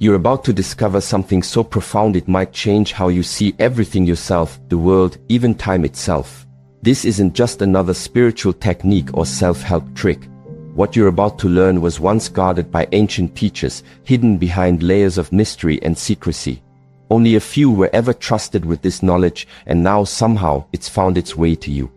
You're about to discover something so profound it might change how you see everything yourself, the world, even time itself. This isn't just another spiritual technique or self-help trick. What you're about to learn was once guarded by ancient teachers, hidden behind layers of mystery and secrecy. Only a few were ever trusted with this knowledge, and now somehow it's found its way to you.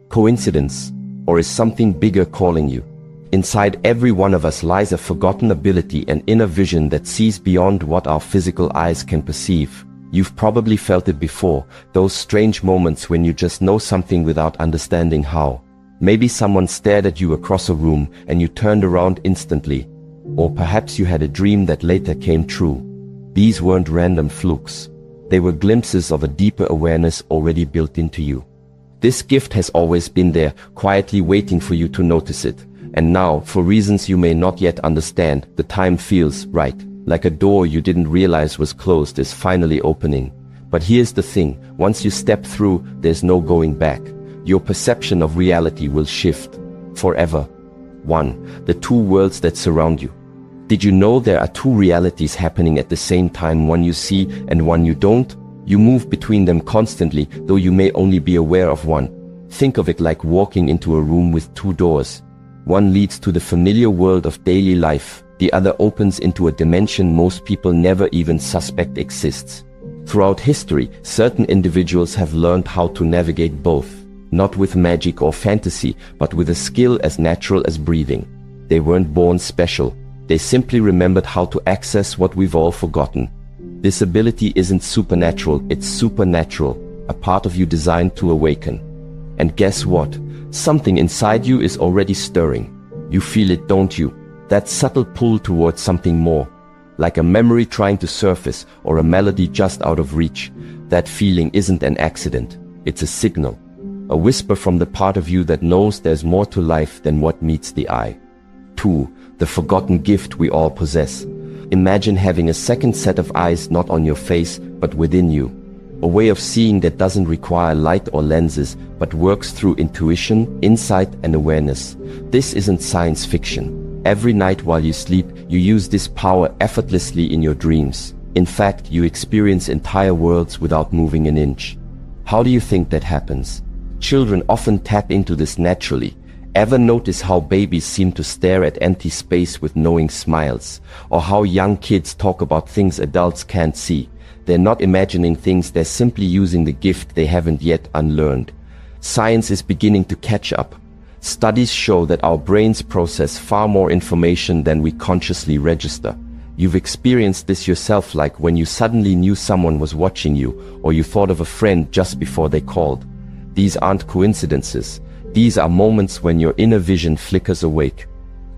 Coincidence? Or is something bigger calling you? Inside every one of us lies a forgotten ability, an inner vision that sees beyond what our physical eyes can perceive. You've probably felt it before, those strange moments when you just know something without understanding how. Maybe someone stared at you across a room and you turned around instantly. Or perhaps you had a dream that later came true. These weren't random flukes. They were glimpses of a deeper awareness already built into you. This gift has always been there, quietly waiting for you to notice it. And now, for reasons you may not yet understand, the time feels right. Like a door you didn't realize was closed is finally opening. But here's the thing, once you step through, there's no going back. Your perception of reality will shift. Forever. 1. The two worlds that surround you. Did you know there are two realities happening at the same time, one you see and one you don't? You move between them constantly, though you may only be aware of one. Think of it like walking into a room with two doors. One leads to the familiar world of daily life. The other opens into a dimension most people never even suspect exists. Throughout history, certain individuals have learned how to navigate both. Not with magic or fantasy, but with a skill as natural as breathing. They weren't born special. They simply remembered how to access what we've all forgotten. This ability isn't supernatural, it's supernatural, a part of you designed to awaken. And guess what? Something inside you is already stirring. You feel it, don't you? That subtle pull towards something more. Like a memory trying to surface or a melody just out of reach. That feeling isn't an accident. It's a signal. A whisper from the part of you that knows there's more to life than what meets the eye. 2. The forgotten gift we all possess. Imagine having a second set of eyes not on your face, but within you. A way of seeing that doesn't require light or lenses, but works through intuition, insight, and awareness. This isn't science fiction. Every night while you sleep, you use this power effortlessly in your dreams. In fact, you experience entire worlds without moving an inch. How do you think that happens? Children often tap into this naturally. Ever notice how babies seem to stare at empty space with knowing smiles? Or how young kids talk about things adults can't see? They're not imagining things, they're simply using the gift they haven't yet unlearned. Science is beginning to catch up. Studies show that our brains process far more information than we consciously register. You've experienced this yourself, like when you suddenly knew someone was watching you, or you thought of a friend just before they called. These aren't coincidences. These are moments when your inner vision flickers awake.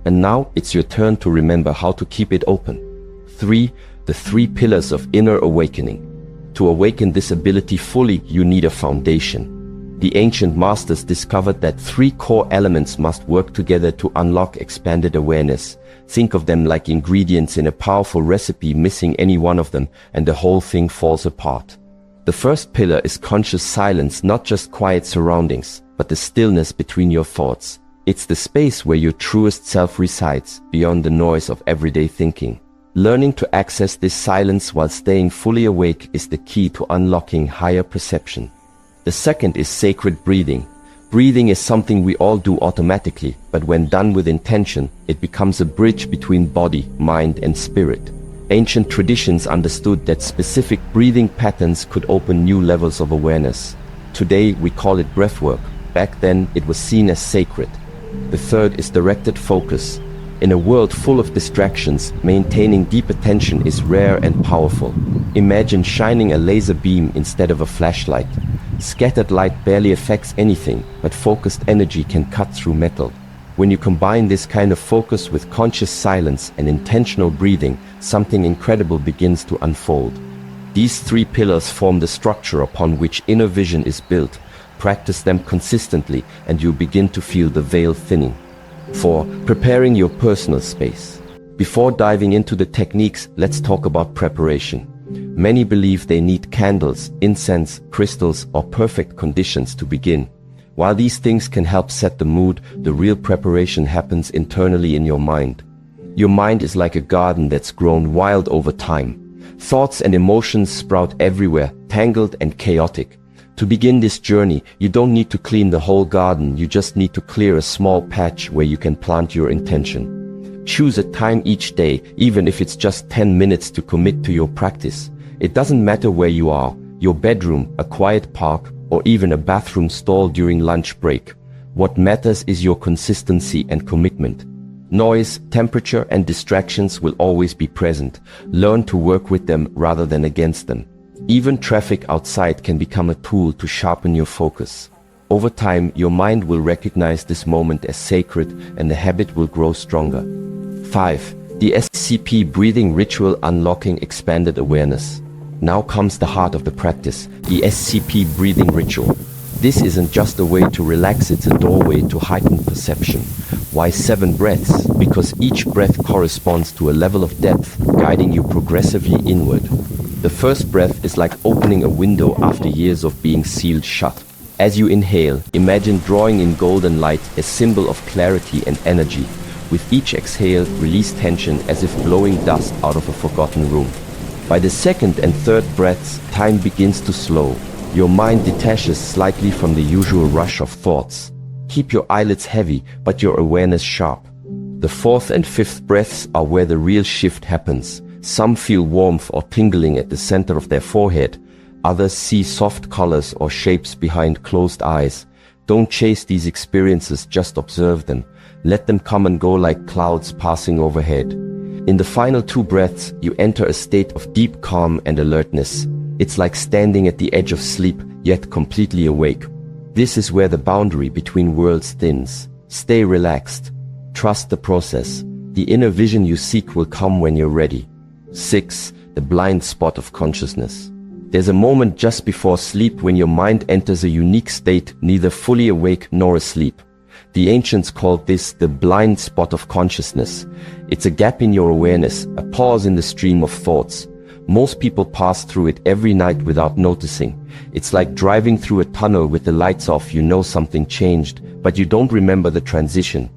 And now it's your turn to remember how to keep it open. 3. The 3 pillars of inner awakening. To awaken this ability fully, you need a foundation. The ancient masters discovered that 3 core elements must work together to unlock expanded awareness. Think of them like ingredients in a powerful recipe. Missing any one of them and the whole thing falls apart. The first pillar is conscious silence, not just quiet surroundings, but the stillness between your thoughts. It's the space where your truest self resides, beyond the noise of everyday thinking. Learning to access this silence while staying fully awake is the key to unlocking higher perception. The second is sacred breathing. Breathing is something we all do automatically, but when done with intention, it becomes a bridge between body, mind, and spirit. Ancient traditions understood that specific breathing patterns could open new levels of awareness. Today, we call it breathwork. Back then, it was seen as sacred. The third is directed focus. In a world full of distractions, maintaining deep attention is rare and powerful. Imagine shining a laser beam instead of a flashlight. Scattered light barely affects anything, but focused energy can cut through metal. When you combine this kind of focus with conscious silence and intentional breathing, something incredible begins to unfold. These 3 pillars form the structure upon which inner vision is built. Practice them consistently and you begin to feel the veil thinning. 4. Preparing your personal space. Before diving into the techniques, let's talk about preparation. Many believe they need candles, incense, crystals, or perfect conditions to begin. While these things can help set the mood, the real preparation happens internally in your mind. Your mind is like a garden that's grown wild over time. Thoughts and emotions sprout everywhere, tangled and chaotic. To begin this journey, you don't need to clean the whole garden, you just need to clear a small patch where you can plant your intention. Choose a time each day, even if it's just 10 minutes to commit to your practice. It doesn't matter where you are, your bedroom, a quiet park, or even a bathroom stall during lunch break. What matters is your consistency and commitment. Noise, temperature, and distractions will always be present. Learn to work with them rather than against them. Even traffic outside can become a tool to sharpen your focus. Over time, your mind will recognize this moment as sacred and the habit will grow stronger. 5. The SCP breathing ritual, unlocking expanded awareness. Now comes the heart of the practice, the SCP breathing ritual. This isn't just a way to relax, it's a doorway to heightened perception. Why 7 breaths? Because each breath corresponds to a level of depth, guiding you progressively inward. The first breath is like opening a window after years of being sealed shut. As you inhale, imagine drawing in golden light, a symbol of clarity and energy. With each exhale, release tension as if blowing dust out of a forgotten room. By the second and third breaths, time begins to slow. Your mind detaches slightly from the usual rush of thoughts. Keep your eyelids heavy, but your awareness sharp. The fourth and fifth breaths are where the real shift happens. Some feel warmth or tingling at the center of their forehead. Others see soft colors or shapes behind closed eyes. Don't chase these experiences, just observe them. Let them come and go like clouds passing overhead. In the final 2 breaths, you enter a state of deep calm and alertness. It's like standing at the edge of sleep, yet completely awake. This is where the boundary between worlds thins. Stay relaxed. Trust the process. The inner vision you seek will come when you're ready. 6. The blind spot of consciousness. There's a moment just before sleep when your mind enters a unique state, neither fully awake nor asleep. The ancients called this the blind spot of consciousness. It's a gap in your awareness, a pause in the stream of thoughts. Most people pass through it every night without noticing. It's like driving through a tunnel with the lights off. You know something changed, but you don't remember the transition.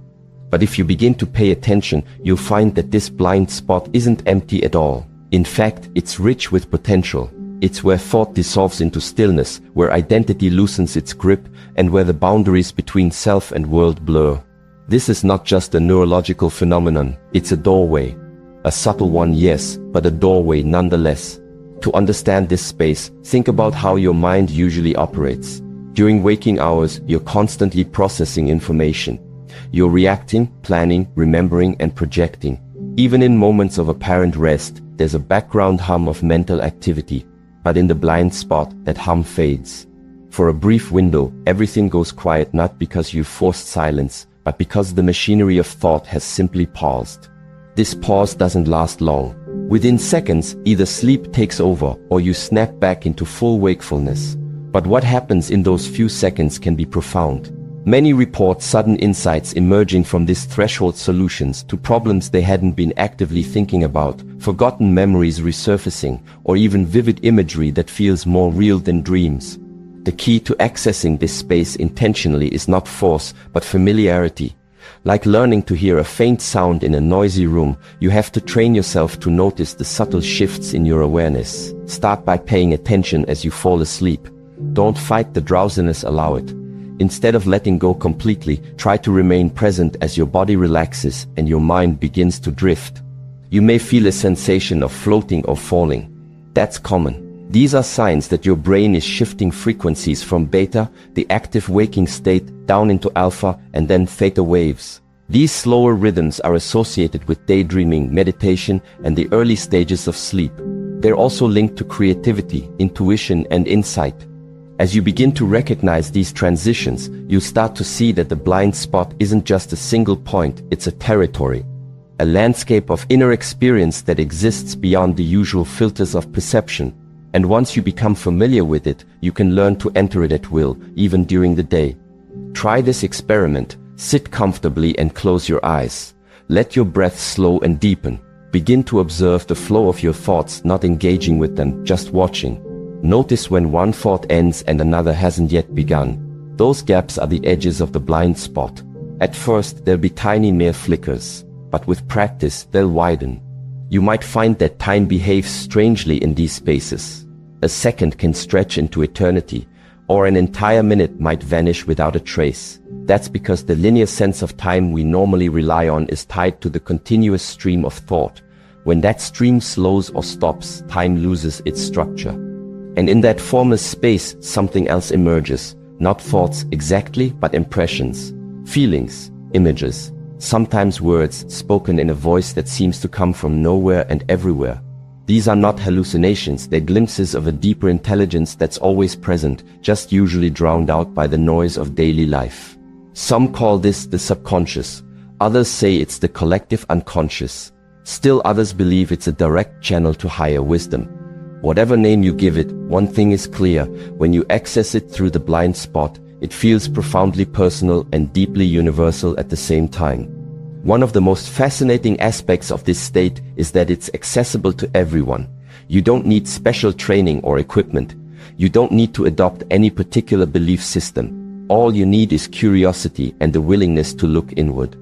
But if you begin to pay attention, you'll find that this blind spot isn't empty at all. In fact, it's rich with potential. It's where thought dissolves into stillness, where identity loosens its grip, and where the boundaries between self and world blur. This is not just a neurological phenomenon, it's a doorway. A subtle one, yes, but a doorway nonetheless. To understand this space, think about how your mind usually operates. During waking hours, you're constantly processing information. You're reacting, planning, remembering, and projecting. Even in moments of apparent rest, there's a background hum of mental activity. But in the blind spot, that hum fades. For a brief window, everything goes quiet, not because you forced silence, but because the machinery of thought has simply paused. This pause doesn't last long. Within seconds, either sleep takes over or you snap back into full wakefulness. But what happens in those few seconds can be profound. Many report sudden insights emerging from these threshold solutions to problems they hadn't been actively thinking about, forgotten memories resurfacing, or even vivid imagery that feels more real than dreams. The key to accessing this space intentionally is not force, but familiarity. Like learning to hear a faint sound in a noisy room, you have to train yourself to notice the subtle shifts in your awareness. Start by paying attention as you fall asleep. Don't fight the drowsiness, allow it. Instead of letting go completely, try to remain present as your body relaxes and your mind begins to drift. You may feel a sensation of floating or falling. That's common. These are signs that your brain is shifting frequencies from beta, the active waking state, down into alpha and then theta waves. These slower rhythms are associated with daydreaming, meditation, and the early stages of sleep. They're also linked to creativity, intuition, and insight. As you begin to recognize these transitions, you start to see that the blind spot isn't just a single point, it's a territory. A landscape of inner experience that exists beyond the usual filters of perception. And once you become familiar with it, you can learn to enter it at will, even during the day. Try this experiment. Sit comfortably and close your eyes. Let your breath slow and deepen. Begin to observe the flow of your thoughts, not engaging with them, just watching. Notice when one thought ends and another hasn't yet begun. Those gaps are the edges of the blind spot. At first, there'll be tiny mere flickers. but with practice, they'll widen. You might find that time behaves strangely in these spaces. A second can stretch into eternity, or an entire minute might vanish without a trace. That's because the linear sense of time we normally rely on is tied to the continuous stream of thought. When that stream slows or stops, time loses its structure. And in that formless space, something else emerges. Not thoughts exactly, but impressions, feelings, images, sometimes words spoken in a voice that seems to come from nowhere and everywhere. These are not hallucinations, they're glimpses of a deeper intelligence that's always present, just usually drowned out by the noise of daily life. Some call this the subconscious, others say it's the collective unconscious. Still others believe it's a direct channel to higher wisdom. Whatever name you give it, one thing is clear: when you access it through the blind spot, it feels profoundly personal and deeply universal at the same time. One of the most fascinating aspects of this state is that it's accessible to everyone. You don't need special training or equipment. You don't need to adopt any particular belief system. All you need is curiosity and the willingness to look inward.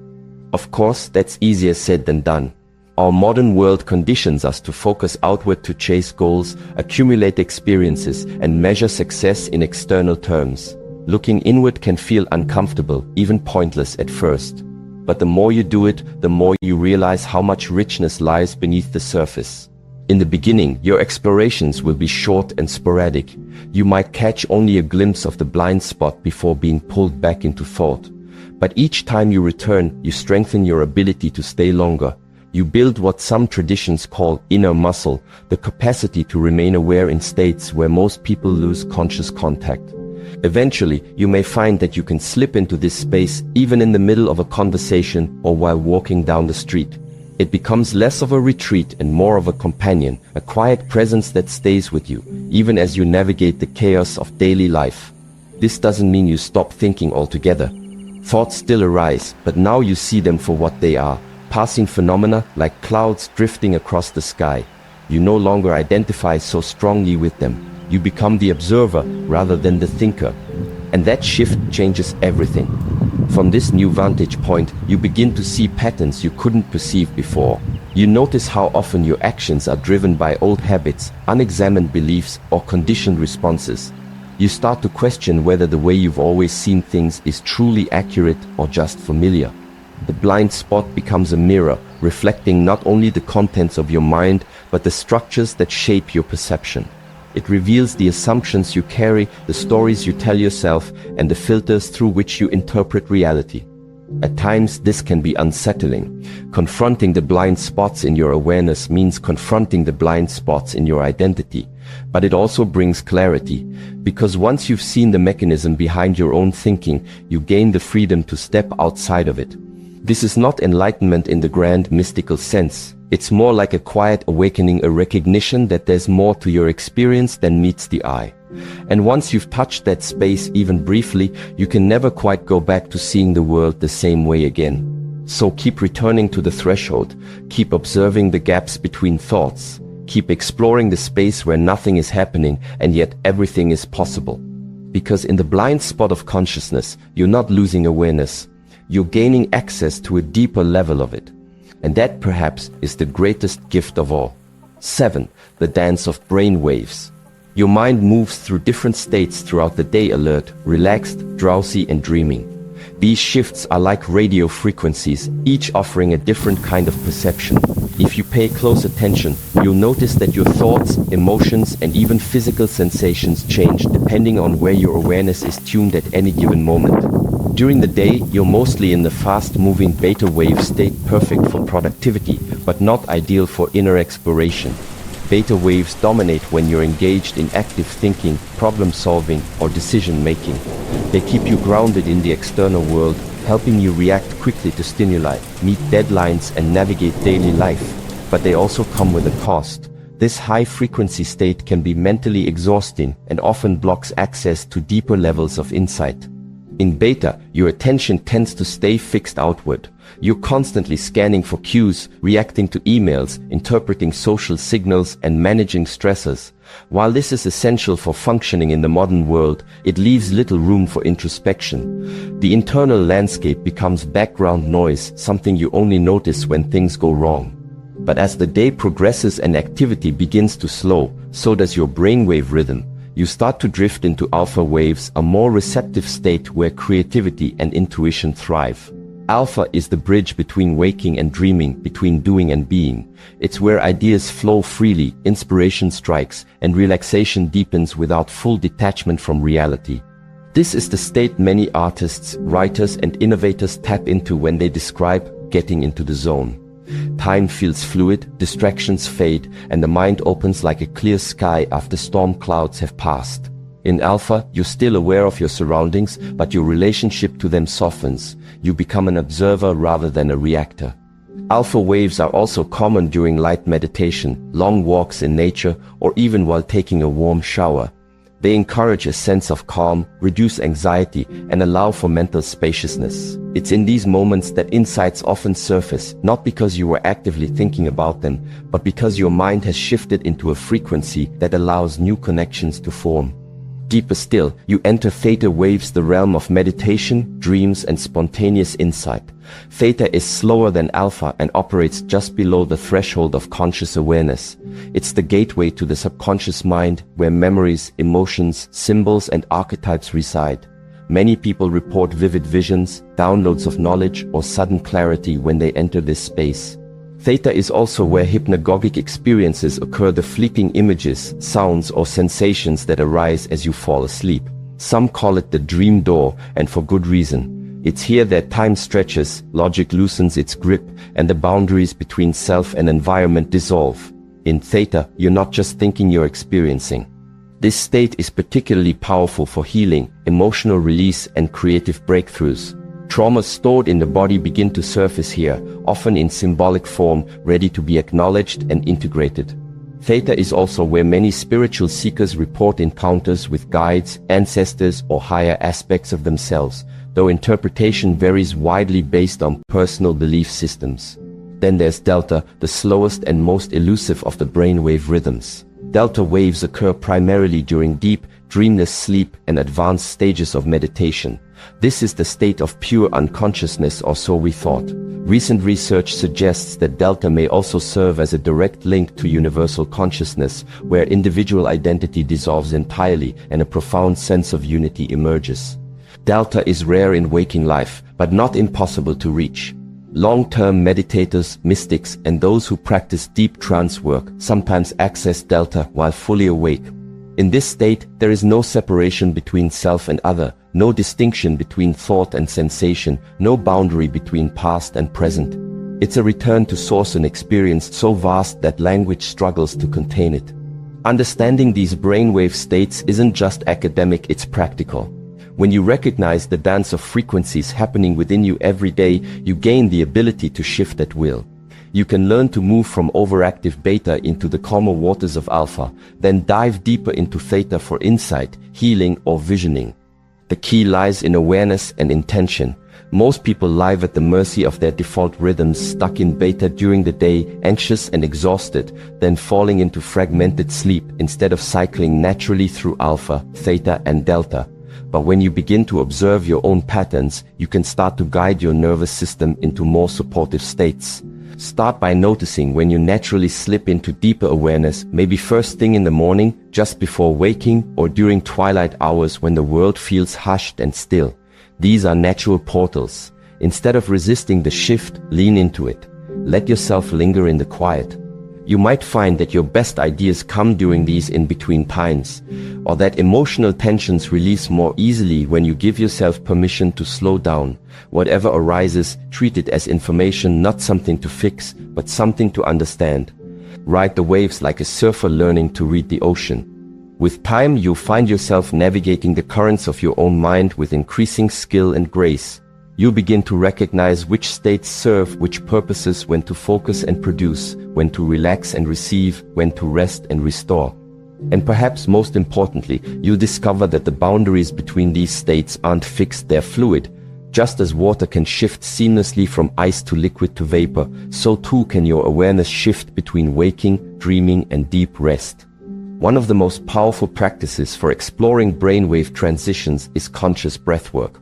Of course, that's easier said than done. Our modern world conditions us to focus outward, to chase goals, accumulate experiences, and measure success in external terms. Looking inward can feel uncomfortable, even pointless at first. But the more you do it, the more you realize how much richness lies beneath the surface. In the beginning, your explorations will be short and sporadic. You might catch only a glimpse of the blind spot before being pulled back into thought. But each time you return, you strengthen your ability to stay longer. You build what some traditions call inner muscle, the capacity to remain aware in states where most people lose conscious contact. Eventually, you may find that you can slip into this space even in the middle of a conversation or while walking down the street. It becomes less of a retreat and more of a companion, a quiet presence that stays with you, even as you navigate the chaos of daily life. This doesn't mean you stop thinking altogether. Thoughts still arise, but now you see them for what they are. Passing phenomena like clouds drifting across the sky. You no longer identify so strongly with them. You become the observer rather than the thinker. And that shift changes everything. From this new vantage point, you begin to see patterns you couldn't perceive before. You notice how often your actions are driven by old habits, unexamined beliefs, or conditioned responses. You start to question whether the way you've always seen things is truly accurate or just familiar. The blind spot becomes a mirror, reflecting not only the contents of your mind, but the structures that shape your perception. It reveals the assumptions you carry, the stories you tell yourself, and the filters through which you interpret reality. At times, this can be unsettling. Confronting the blind spots in your awareness means confronting the blind spots in your identity. But it also brings clarity, because once you've seen the mechanism behind your own thinking, you gain the freedom to step outside of it. This is not enlightenment in the grand mystical sense. It's more like a quiet awakening, a recognition that there's more to your experience than meets the eye. And once you've touched that space even briefly, you can never quite go back to seeing the world the same way again. So keep returning to the threshold, keep observing the gaps between thoughts, keep exploring the space where nothing is happening and yet everything is possible. Because in the blind spot of consciousness, you're not losing awareness. You're gaining access to a deeper level of it. And that perhaps is the greatest gift of all. 7. The dance of brain waves. Your mind moves through different states throughout the day: alert, relaxed, drowsy, and dreaming. These shifts are like radio frequencies, each offering a different kind of perception. If you pay close attention, you'll notice that your thoughts, emotions, and even physical sensations change depending on where your awareness is tuned at any given moment. During the day, you're mostly in the fast-moving beta wave state, perfect for productivity, but not ideal for inner exploration. Beta waves dominate when you're engaged in active thinking, problem-solving, or decision-making. They keep you grounded in the external world, helping you react quickly to stimuli, meet deadlines, and navigate daily life. But they also come with a cost. This high-frequency state can be mentally exhausting and often blocks access to deeper levels of insight. In beta, your attention tends to stay fixed outward. You're constantly scanning for cues, reacting to emails, interpreting social signals, and managing stressors. While this is essential for functioning in the modern world, it leaves little room for introspection. The internal landscape becomes background noise, something you only notice when things go wrong. But as the day progresses and activity begins to slow, so does your brainwave rhythm. You start to drift into alpha waves, a more receptive state where creativity and intuition thrive. Alpha is the bridge between waking and dreaming, between doing and being. It's where ideas flow freely, inspiration strikes, and relaxation deepens without full detachment from reality. This is the state many artists, writers, and innovators tap into when they describe getting into the zone. Time feels fluid, distractions fade, and the mind opens like a clear sky after storm clouds have passed. In alpha, you're still aware of your surroundings, but your relationship to them softens. You become an observer rather than a reactor. Alpha waves are also common during light meditation, long walks in nature, or even while taking a warm shower. They encourage a sense of calm, reduce anxiety, and allow for mental spaciousness. It's in these moments that insights often surface, not because you were actively thinking about them, but because your mind has shifted into a frequency that allows new connections to form. Deeper still, you enter theta waves, the realm of meditation, dreams, and spontaneous insight. Theta is slower than alpha and operates just below the threshold of conscious awareness. It's the gateway to the subconscious mind, where memories, emotions, symbols, and archetypes reside. Many people report vivid visions, downloads of knowledge, or sudden clarity when they enter this space. Theta is also where hypnagogic experiences occur, the fleeting images, sounds, or sensations that arise as you fall asleep. Some call it the dream door, and for good reason. It's here that time stretches, logic loosens its grip, and the boundaries between self and environment dissolve. In theta, you're not just thinking, you're experiencing. This state is particularly powerful for healing, emotional release, and creative breakthroughs. Traumas stored in the body begin to surface here, often in symbolic form, ready to be acknowledged and integrated. Theta is also where many spiritual seekers report encounters with guides, ancestors, or higher aspects of themselves, though interpretation varies widely based on personal belief systems. Then there's delta, the slowest and most elusive of the brainwave rhythms. Delta waves occur primarily during deep, dreamless sleep and advanced stages of meditation. This is the state of pure unconsciousness, or so we thought. Recent research suggests that delta may also serve as a direct link to universal consciousness, where individual identity dissolves entirely and a profound sense of unity emerges. Delta is rare in waking life, but not impossible to reach. Long-term meditators, mystics, and those who practice deep trance work sometimes access delta while fully awake. In this state, there is no separation between self and other, no distinction between thought and sensation, no boundary between past and present. It's a return to source, an experience so vast that language struggles to contain it. Understanding these brainwave states isn't just academic, it's practical. When you recognize the dance of frequencies happening within you every day, you gain the ability to shift at will. You can learn to move from overactive beta into the calmer waters of alpha, then dive deeper into theta for insight, healing, or visioning. The key lies in awareness and intention. Most people live at the mercy of their default rhythms, stuck in beta during the day, anxious and exhausted, then falling into fragmented sleep instead of cycling naturally through alpha, theta, and delta. But when you begin to observe your own patterns, you can start to guide your nervous system into more supportive states. Start by noticing when you naturally slip into deeper awareness, maybe first thing in the morning, just before waking, or during twilight hours when the world feels hushed and still. These are natural portals. Instead of resisting the shift, lean into it. Let yourself linger in the quiet. You might find that your best ideas come during these in-between times, or that emotional tensions release more easily when you give yourself permission to slow down. Whatever arises, treat it as information, not something to fix, but something to understand. Ride the waves like a surfer learning to read the ocean. With time, you'll find yourself navigating the currents of your own mind with increasing skill and grace. You'll begin to recognize which states serve which purposes, when to focus and produce, when to relax and receive, when to rest and restore. And perhaps most importantly, you'll discover that the boundaries between these states aren't fixed, they're fluid. Just as water can shift seamlessly from ice to liquid to vapor, so too can your awareness shift between waking, dreaming, and deep rest. One of the most powerful practices for exploring brainwave transitions is conscious breathwork.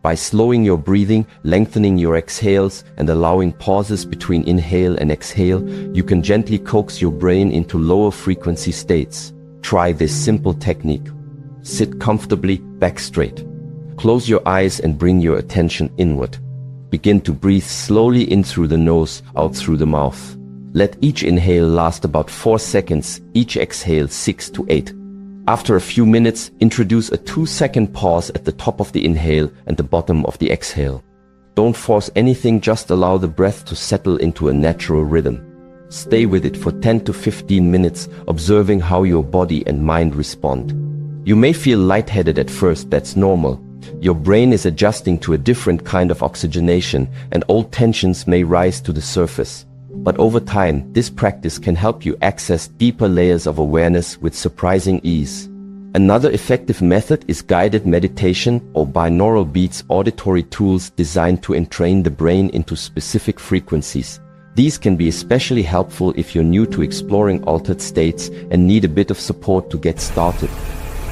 By slowing your breathing, lengthening your exhales, and allowing pauses between inhale and exhale, you can gently coax your brain into lower frequency states. Try this simple technique. Sit comfortably, back straight. Close your eyes and bring your attention inward. Begin to breathe slowly in through the nose, out through the mouth. Let each inhale last about 4 seconds, each exhale 6 to 8. After a few minutes, introduce a 2-second pause at the top of the inhale and the bottom of the exhale. Don't force anything, just allow the breath to settle into a natural rhythm. Stay with it for 10 to 15 minutes, observing how your body and mind respond. You may feel lightheaded at first, that's normal. Your brain is adjusting to a different kind of oxygenation, and old tensions may rise to the surface. But over time, this practice can help you access deeper layers of awareness with surprising ease. Another effective method is guided meditation or binaural beats, auditory tools designed to entrain the brain into specific frequencies. These can be especially helpful if you're new to exploring altered states and need a bit of support to get started.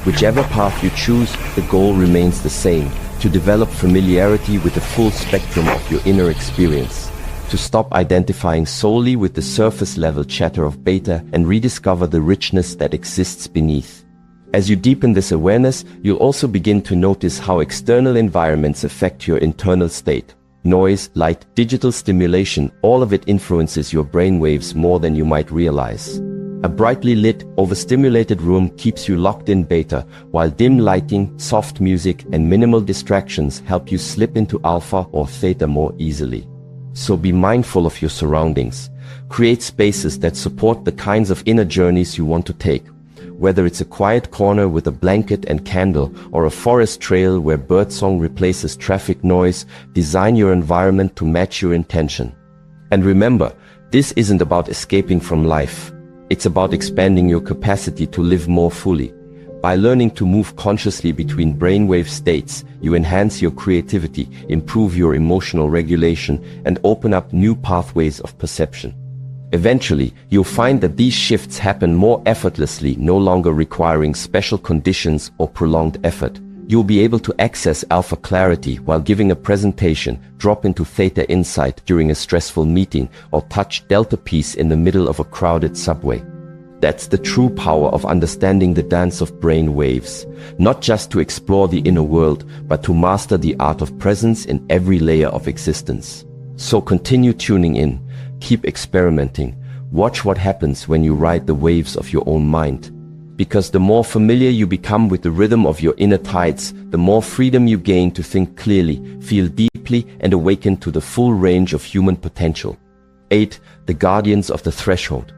Whichever path you choose, the goal remains the same: to develop familiarity with the full spectrum of your inner experience, to stop identifying solely with the surface-level chatter of beta and rediscover the richness that exists beneath. As you deepen this awareness, you'll also begin to notice how external environments affect your internal state. Noise, light, digital stimulation, all of it influences your brainwaves more than you might realize. A brightly lit, overstimulated room keeps you locked in beta, while dim lighting, soft music, and minimal distractions help you slip into alpha or theta more easily. So be mindful of your surroundings. Create spaces that support the kinds of inner journeys you want to take. Whether it's a quiet corner with a blanket and candle, or a forest trail where birdsong replaces traffic noise, design your environment to match your intention. And remember, this isn't about escaping from life. It's about expanding your capacity to live more fully. By learning to move consciously between brainwave states, you enhance your creativity, improve your emotional regulation, and open up new pathways of perception. Eventually, you'll find that these shifts happen more effortlessly, no longer requiring special conditions or prolonged effort. You'll be able to access alpha clarity while giving a presentation, drop into theta insight during a stressful meeting, or touch delta peace in the middle of a crowded subway. That's the true power of understanding the dance of brain waves, not just to explore the inner world, but to master the art of presence in every layer of existence. So continue tuning in, keep experimenting, watch what happens when you ride the waves of your own mind. Because the more familiar you become with the rhythm of your inner tides, the more freedom you gain to think clearly, feel deeply, and awaken to the full range of human potential. 8. The Guardians of the Threshold.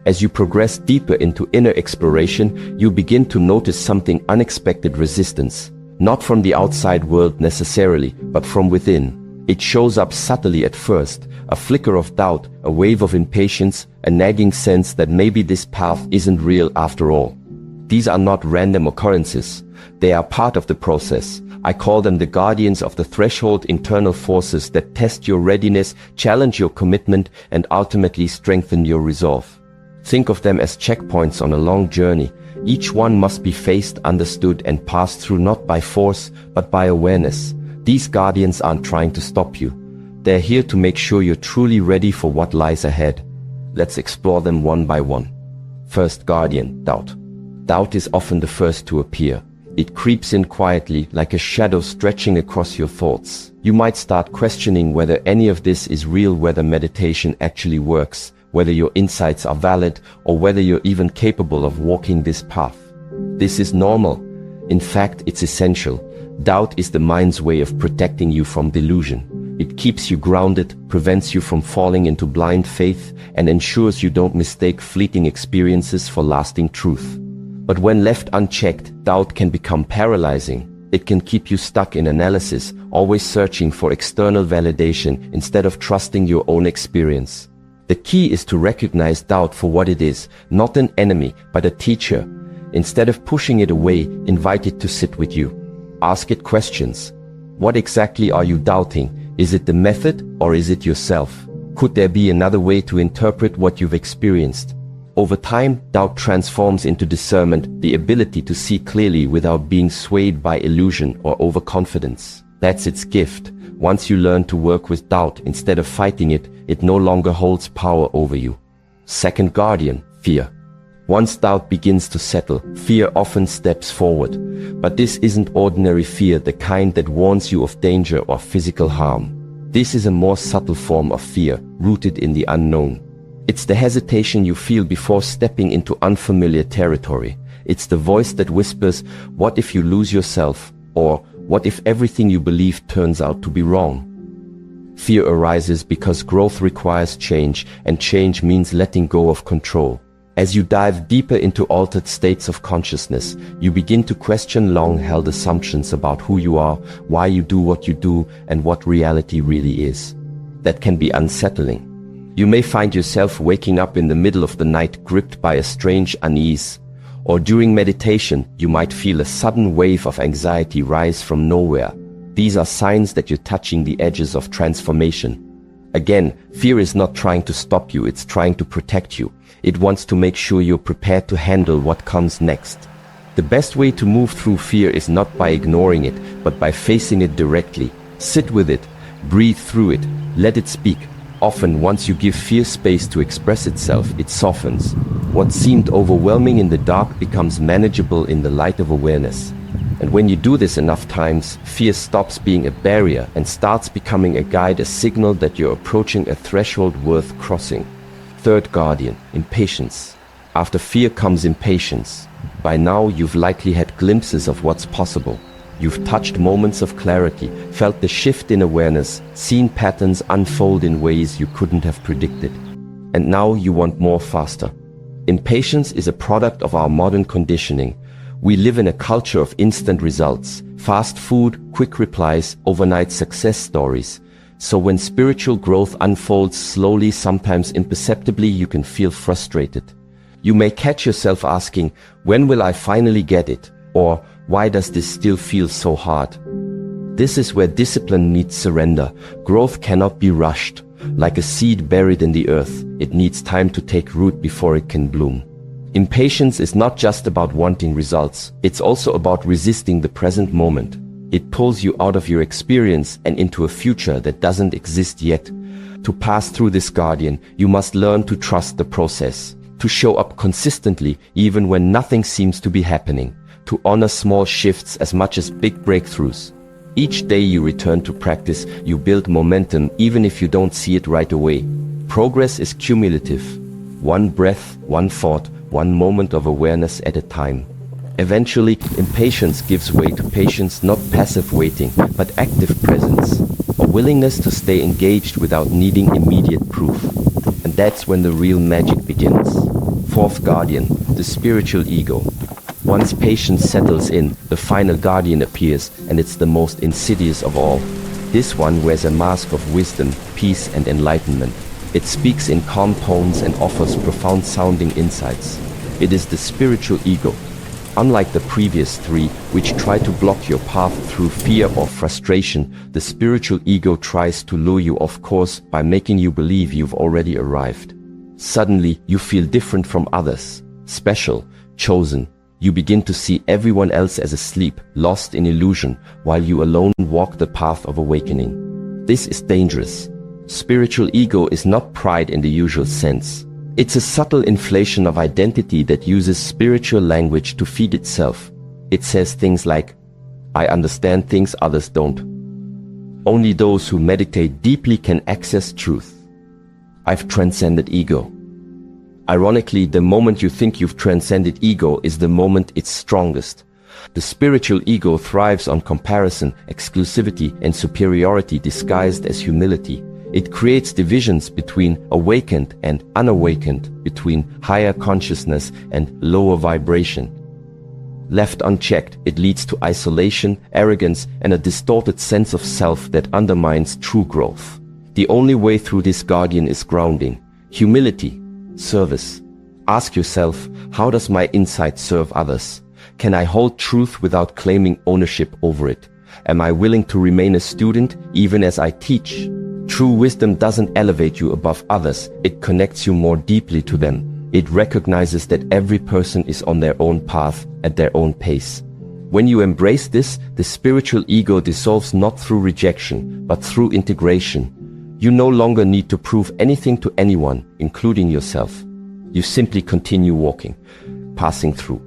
As you progress deeper into inner exploration, you begin to notice something unexpected: resistance. Not from the outside world necessarily, but from within. It shows up subtly at first, a flicker of doubt, a wave of impatience, a nagging sense that maybe this path isn't real after all. These are not random occurrences. They are part of the process. I call them the guardians of the threshold, internal forces that test your readiness, challenge your commitment, and ultimately strengthen your resolve. Think of them as checkpoints on a long journey. Each one must be faced, understood, and passed through not by force, but by awareness. These guardians aren't trying to stop you. They're here to make sure you're truly ready for what lies ahead. Let's explore them one by one. First guardian, doubt. Doubt is often the first to appear. It creeps in quietly, like a shadow stretching across your thoughts. You might start questioning whether any of this is real, whether meditation actually works, whether your insights are valid, or whether you're even capable of walking this path. This is normal. In fact, it's essential. Doubt is the mind's way of protecting you from delusion. It keeps you grounded, prevents you from falling into blind faith, and ensures you don't mistake fleeting experiences for lasting truth. But when left unchecked, doubt can become paralyzing. It can keep you stuck in analysis, always searching for external validation instead of trusting your own experience. The key is to recognize doubt for what it is, not an enemy, but a teacher. Instead of pushing it away, invite it to sit with you. Ask it questions. What exactly are you doubting? Is it the method or is it yourself? Could there be another way to interpret what you've experienced? Over time, doubt transforms into discernment, the ability to see clearly without being swayed by illusion or overconfidence. That's its gift. Once you learn to work with doubt instead of fighting it, it no longer holds power over you. Second guardian, fear. Once doubt begins to settle, fear often steps forward. But this isn't ordinary fear, the kind that warns you of danger or physical harm. This is a more subtle form of fear, rooted in the unknown. It's the hesitation you feel before stepping into unfamiliar territory. It's the voice that whispers, what if you lose yourself? Or, what if everything you believe turns out to be wrong? Fear arises because growth requires change, and change means letting go of control. As you dive deeper into altered states of consciousness, you begin to question long-held assumptions about who you are, why you do what you do, and what reality really is. That can be unsettling. You may find yourself waking up in the middle of the night gripped by a strange unease. Or during meditation, you might feel a sudden wave of anxiety rise from nowhere. These are signs that you're touching the edges of transformation. Again, fear is not trying to stop you, it's trying to protect you. It wants to make sure you're prepared to handle what comes next. The best way to move through fear is not by ignoring it, but by facing it directly. Sit with it, breathe through it, let it speak. Often, once you give fear space to express itself, it softens. What seemed overwhelming in the dark becomes manageable in the light of awareness. And when you do this enough times, fear stops being a barrier and starts becoming a guide, a signal that you're approaching a threshold worth crossing. Third guardian, impatience. After fear comes impatience. By now, you've likely had glimpses of what's possible. You've touched moments of clarity, felt the shift in awareness, seen patterns unfold in ways you couldn't have predicted. And now you want more faster. Impatience is a product of our modern conditioning. We live in a culture of instant results, fast food, quick replies, overnight success stories. So when spiritual growth unfolds slowly, sometimes imperceptibly, you can feel frustrated. You may catch yourself asking, when will I finally get it? Or, why does this still feel so hard? This is where discipline meets surrender. Growth cannot be rushed. Like a seed buried in the earth, it needs time to take root before it can bloom. Impatience is not just about wanting results, it's also about resisting the present moment. It pulls you out of your experience and into a future that doesn't exist yet. To pass through this guardian, you must learn to trust the process, to show up consistently even when nothing seems to be happening, to honor small shifts as much as big breakthroughs. Each day you return to practice, you build momentum even if you don't see it right away. Progress is cumulative. One breath, one thought, one moment of awareness at a time. Eventually, impatience gives way to patience, not passive waiting, but active presence, a willingness to stay engaged without needing immediate proof. And that's when the real magic begins. Fourth guardian, the spiritual ego. Once patience settles in, the final guardian appears, and it's the most insidious of all. This one wears a mask of wisdom, peace, and enlightenment. It speaks in calm tones and offers profound-sounding insights. It is the spiritual ego. Unlike the previous three, which try to block your path through fear or frustration, the spiritual ego tries to lure you off course by making you believe you've already arrived. Suddenly, you feel different from others, special, chosen. You begin to see everyone else as asleep, lost in illusion, while you alone walk the path of awakening. This is dangerous. Spiritual ego is not pride in the usual sense. It's a subtle inflation of identity that uses spiritual language to feed itself. It says things like, I understand things others don't. Only those who meditate deeply can access truth. I've transcended ego. Ironically, the moment you think you've transcended ego is the moment it's strongest. The spiritual ego thrives on comparison, exclusivity, and superiority disguised as humility. It creates divisions between awakened and unawakened, between higher consciousness and lower vibration. Left unchecked, it leads to isolation, arrogance, and a distorted sense of self that undermines true growth. The only way through this guardian is grounding, humility, service. Ask yourself, how does my insight serve others? Can I hold truth without claiming ownership over it? Am I willing to remain a student even as I teach? True wisdom doesn't elevate you above others, it connects you more deeply to them. It recognizes that every person is on their own path, at their own pace. When you embrace this, the spiritual ego dissolves not through rejection, but through integration. You no longer need to prove anything to anyone, including yourself. You simply continue walking, passing through.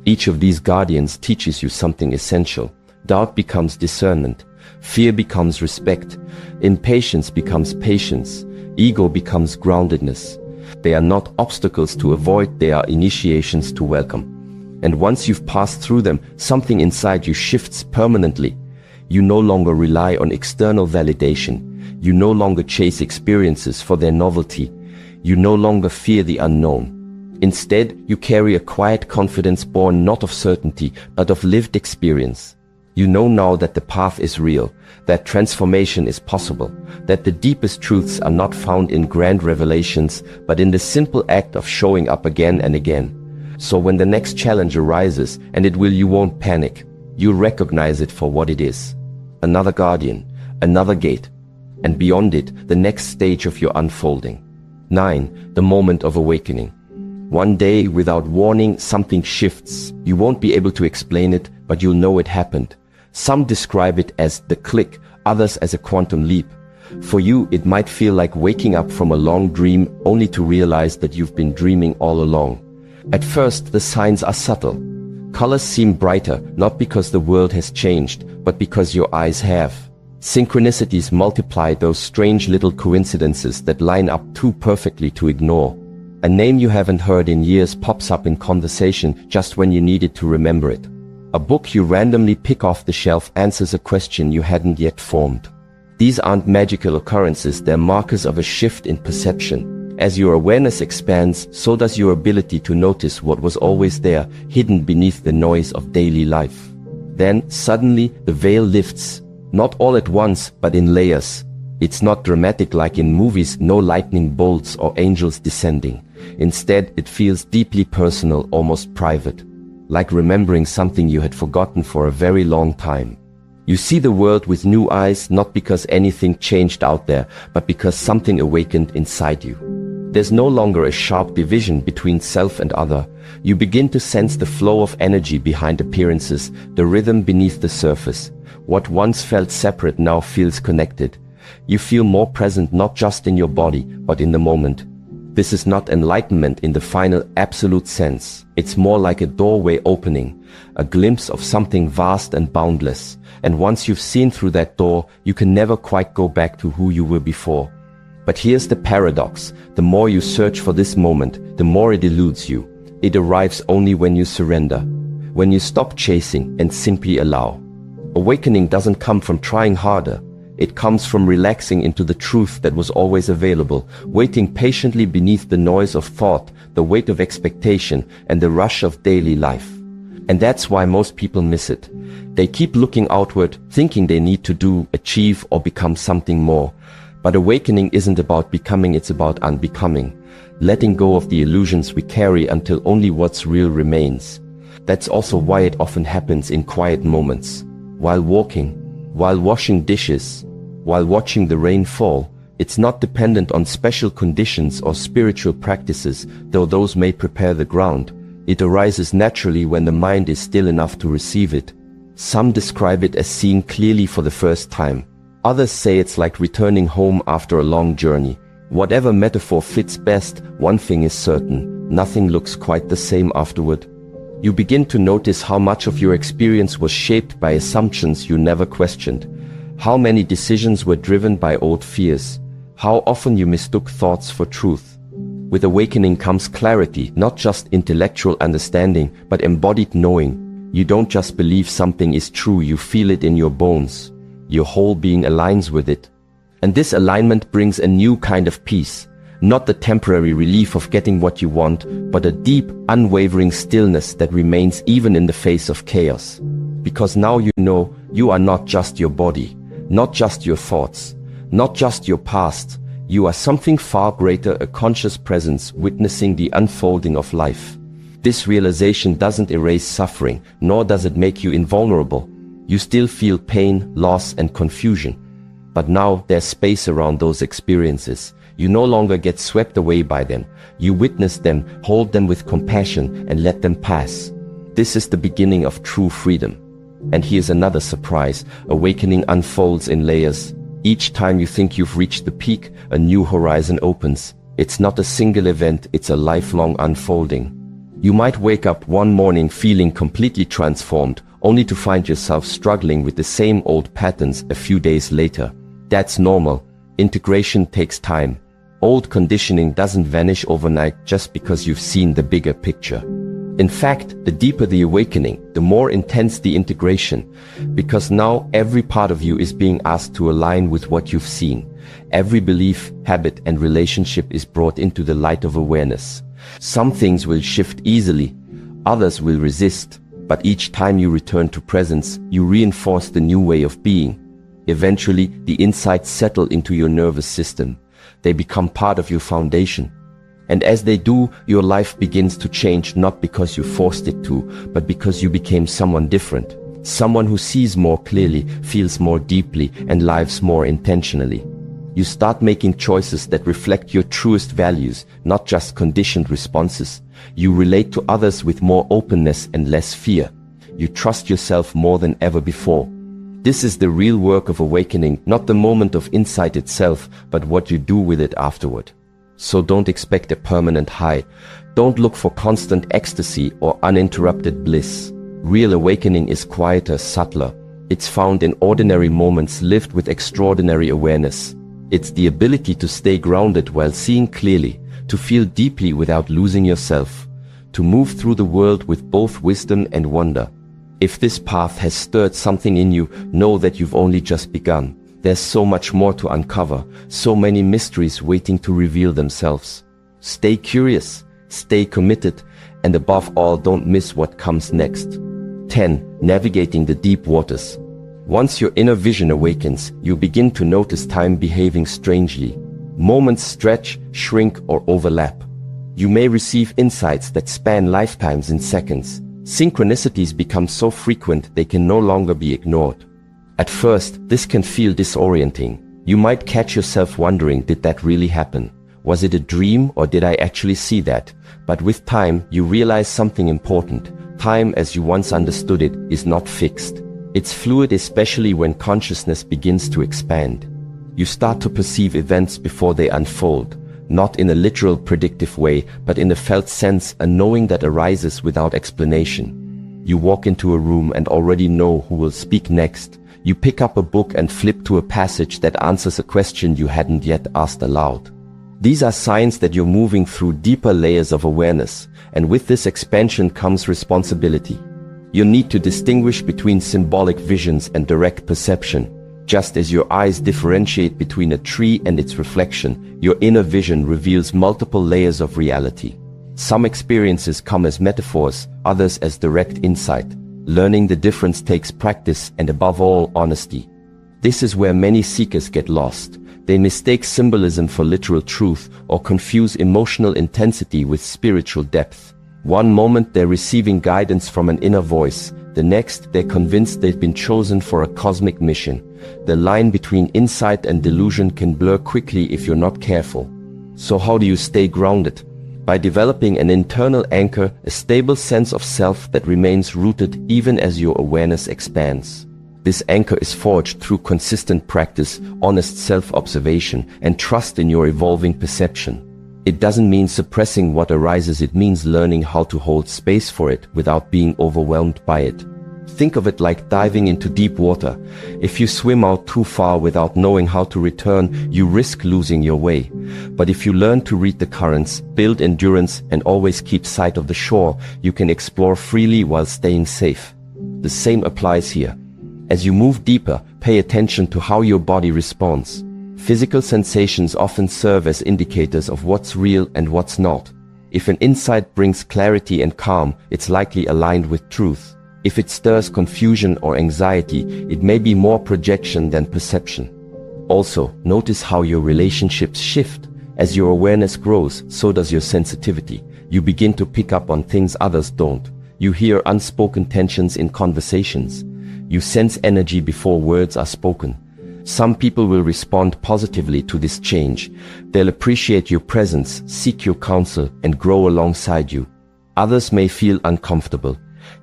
Each of these guardians teaches you something essential. Doubt becomes discernment. Fear becomes respect. Impatience becomes patience. Ego becomes groundedness. They are not obstacles to avoid, they are initiations to welcome. And once you've passed through them, something inside you shifts permanently. You no longer rely on external validation. You no longer chase experiences for their novelty. You no longer fear the unknown. Instead, you carry a quiet confidence born not of certainty, but of lived experience. You know now that the path is real, that transformation is possible, that the deepest truths are not found in grand revelations, but in the simple act of showing up again and again. So when the next challenge arises, and it will, you won't panic. You'll recognize it for what it is. Another guardian, another gate, and beyond it, the next stage of your unfolding. 9. The moment of awakening. One day, without warning, something shifts. You won't be able to explain it, but you'll know it happened. Some describe it as the click, others as a quantum leap. For you, it might feel like waking up from a long dream only to realize that you've been dreaming all along. At first, the signs are subtle. Colors seem brighter, not because the world has changed, but because your eyes have. Synchronicities multiply, those strange little coincidences that line up too perfectly to ignore. A name you haven't heard in years pops up in conversation just when you needed to remember it. A book you randomly pick off the shelf answers a question you hadn't yet formed. These aren't magical occurrences, they're markers of a shift in perception. As your awareness expands, so does your ability to notice what was always there, hidden beneath the noise of daily life. Then, suddenly, the veil lifts. Not all at once, but in layers. It's not dramatic like in movies, no lightning bolts or angels descending. Instead, it feels deeply personal, almost private. Like remembering something you had forgotten for a very long time. You see the world with new eyes, not because anything changed out there, but because something awakened inside you. There's no longer a sharp division between self and other. You begin to sense the flow of energy behind appearances, the rhythm beneath the surface. What once felt separate now feels connected. You feel more present not just in your body, but in the moment. This is not enlightenment in the final absolute sense. It's more like a doorway opening, a glimpse of something vast and boundless. And once you've seen through that door, you can never quite go back to who you were before. But here's the paradox. The more you search for this moment, the more it eludes you. It arrives only when you surrender, when you stop chasing and simply allow. Awakening doesn't come from trying harder. It comes from relaxing into the truth that was always available, waiting patiently beneath the noise of thought, the weight of expectation, and the rush of daily life. And that's why most people miss it. They keep looking outward, thinking they need to do, achieve, or become something more. But awakening isn't about becoming, it's about unbecoming. Letting go of the illusions we carry until only what's real remains. That's also why it often happens in quiet moments. While walking, while washing dishes, while watching the rain fall. It's not dependent on special conditions or spiritual practices, though those may prepare the ground. It arises naturally when the mind is still enough to receive it. Some describe it as seeing clearly for the first time. Others say it's like returning home after a long journey. Whatever metaphor fits best, one thing is certain: nothing looks quite the same afterward. You begin to notice how much of your experience was shaped by assumptions you never questioned. How many decisions were driven by old fears. How often you mistook thoughts for truth. With awakening comes clarity, not just intellectual understanding, but embodied knowing. You don't just believe something is true, you feel it in your bones. Your whole being aligns with it. And this alignment brings a new kind of peace. Not the temporary relief of getting what you want, but a deep, unwavering stillness that remains even in the face of chaos. Because now you know you are not just your body, not just your thoughts, not just your past. You are something far greater, a conscious presence witnessing the unfolding of life. This realization doesn't erase suffering, nor does it make you invulnerable. You still feel pain, loss, and confusion. But now there's space around those experiences. You no longer get swept away by them. You witness them, hold them with compassion, and let them pass. This is the beginning of true freedom. And here's another surprise. Awakening unfolds in layers. Each time you think you've reached the peak, a new horizon opens. It's not a single event, it's a lifelong unfolding. You might wake up one morning feeling completely transformed, only to find yourself struggling with the same old patterns a few days later. That's normal. Integration takes time. Old conditioning doesn't vanish overnight just because you've seen the bigger picture. In fact, the deeper the awakening, the more intense the integration, because now every part of you is being asked to align with what you've seen. Every belief, habit, and relationship is brought into the light of awareness. Some things will shift easily, others will resist, but each time you return to presence, you reinforce the new way of being. Eventually, the insights settle into your nervous system. They become part of your foundation. And as they do, your life begins to change, not because you forced it to, but because you became someone different. Someone who sees more clearly, feels more deeply, and lives more intentionally. You start making choices that reflect your truest values, not just conditioned responses. You relate to others with more openness and less fear. You trust yourself more than ever before. This is the real work of awakening, not the moment of insight itself, but what you do with it afterward. So don't expect a permanent high. Don't look for constant ecstasy or uninterrupted bliss. Real awakening is quieter, subtler. It's found in ordinary moments lived with extraordinary awareness. It's the ability to stay grounded while seeing clearly, to feel deeply without losing yourself, to move through the world with both wisdom and wonder. If this path has stirred something in you, know that you've only just begun. There's so much more to uncover, so many mysteries waiting to reveal themselves. Stay curious, stay committed, and above all, don't miss what comes next. 10. Navigating the deep waters. Once your inner vision awakens, you begin to notice time behaving strangely. Moments stretch, shrink, or overlap. You may receive insights that span lifetimes in seconds. Synchronicities become so frequent they can no longer be ignored. At first, this can feel disorienting. You might catch yourself wondering, did that really happen? Was it a dream, or did I actually see that? But with time, you realize something important. Time, as you once understood it, is not fixed. It's fluid, especially when consciousness begins to expand. You start to perceive events before they unfold, not in a literal predictive way, but in a felt sense, a knowing that arises without explanation. You walk into a room and already know who will speak next. You pick up a book and flip to a passage that answers a question you hadn't yet asked aloud. These are signs that you're moving through deeper layers of awareness, and with this expansion comes responsibility. You need to distinguish between symbolic visions and direct perception. Just as your eyes differentiate between a tree and its reflection, your inner vision reveals multiple layers of reality. Some experiences come as metaphors, others as direct insight. Learning the difference takes practice and, above all, honesty. This is where many seekers get lost. They mistake symbolism for literal truth or confuse emotional intensity with spiritual depth. One moment they're receiving guidance from an inner voice, the next they're convinced they've been chosen for a cosmic mission. The line between insight and delusion can blur quickly if you're not careful. So how do you stay grounded? By developing an internal anchor, a stable sense of self that remains rooted even as your awareness expands. This anchor is forged through consistent practice, honest self-observation, and trust in your evolving perception. It doesn't mean suppressing what arises, it means learning how to hold space for it without being overwhelmed by it. Think of it like diving into deep water. If you swim out too far without knowing how to return, you risk losing your way. But if you learn to read the currents, build endurance, and always keep sight of the shore, you can explore freely while staying safe. The same applies here. As you move deeper, pay attention to how your body responds. Physical sensations often serve as indicators of what's real and what's not. If an insight brings clarity and calm, it's likely aligned with truth. If it stirs confusion or anxiety, it may be more projection than perception. Also, notice how your relationships shift. As your awareness grows, so does your sensitivity. You begin to pick up on things others don't. You hear unspoken tensions in conversations. You sense energy before words are spoken. Some people will respond positively to this change. They'll appreciate your presence, seek your counsel, and grow alongside you. Others may feel uncomfortable.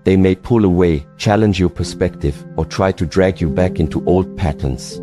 They may pull away, challenge your perspective, or try to drag you back into old patterns.